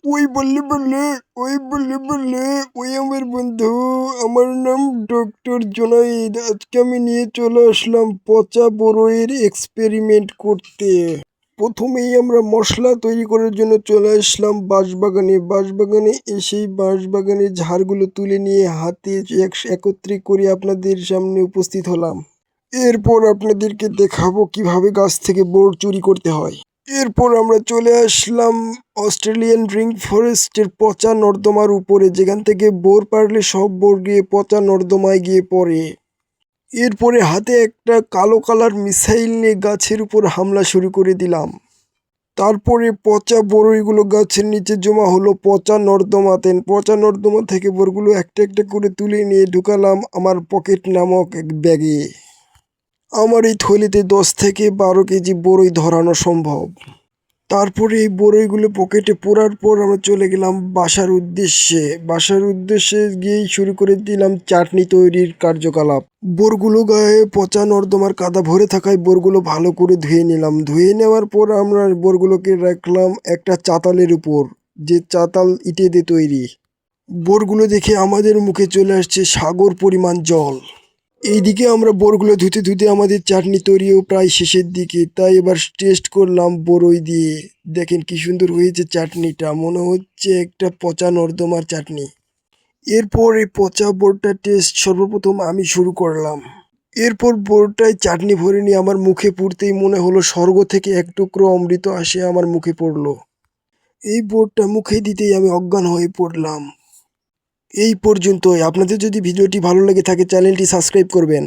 ওই বললে বললে ওই আমার বন্ধু। আমার নাম ডক্টর জোনাইদ। আজকে আমি নিয়ে চলে আসলাম পচা বড়ইয়ের এক্সপেরিমেন্ট করতে। প্রথমেই আমরা মশলা তৈরি করার জন্য চলে আসলাম বাঁশবাগানে এসেই বাঁশবাগানের ঝাড়গুলো তুলে নিয়ে হাতে একত্রে করে আপনাদের সামনে উপস্থিত হলাম। এরপর আপনাদেরকে দেখাবো কিভাবে গাছ থেকে বোর চুরি করতে হয়। এরপর আমরা চলে আসলাম অস্ট্রেলিয়ান রিং ফরেস্টের পচা নর্দমার উপরে, যেখান থেকে বোর পারলে সব বোর গিয়ে পচা নর্দমায় গিয়ে পড়ে। এরপরে হাতে একটা কালো কালার মিসাইল নিয়ে গাছের উপর হামলা শুরু করে দিলাম। তারপরে পচা বড়ইগুলো গাছের নিচে জমা হলো পচা নর্দমাতে। পচা নর্দমা থেকে বোরগুলো একটা একটা করে তুলে নিয়ে ঢুকালাম আমার পকেট নামক এক ব্যাগে। আমার এই থলিতে 10 থেকে 12 কেজি বড়ই ধরানো সম্ভব। তারপরে এই বড়ইগুলো পকেটে পড়ার পর আমরা চলে গেলাম বাসার উদ্দেশ্যে গিয়েই শুরু করে দিলাম চাটনি তৈরির কার্যকলাপ। বোরগুলো গায়ে পচা নর্দমার কাদা ভরে থাকায় বোরগুলো ভালো করে ধুয়ে নিলাম। ধুয়ে নেওয়ার পর আমরা বোরগুলোকে রাখলাম একটা চাতালের উপর, যে চাতাল ইটে দিয়ে তৈরি। বোরগুলো দেখে আমাদের মুখে চলে আসছে সাগর পরিমাণ জল। এইদিকে আমরা বোরগুলো ধুতে ধুতে আমাদের চাটনি তৈরিও প্রায় শেষের দিকে। তাই এবার টেস্ট করলাম বড়ই দিয়ে। দেখেন কি সুন্দর হয়েছে চাটনিটা, মনে হচ্ছে একটা পচা নর্দমার চাটনি। এরপর এই পচা বোরটা টেস্ট সর্বপ্রথম আমি শুরু করলাম। এরপর বোরটায় চাটনি ভরে নিয়ে আমার মুখে পুরতেই মনে হলো স্বর্গ থেকে এক টুকরো অমৃত আসে আমার মুখে পড়লো। এই বোরটা মুখে দিতেই আমি অজ্ঞান হয়ে পড়লাম। এই পর্যন্তই। আপনাদের যদি ভিডিওটি ভালো লেগে থাকে চ্যানেলটি সাবস্ক্রাইব করবেন।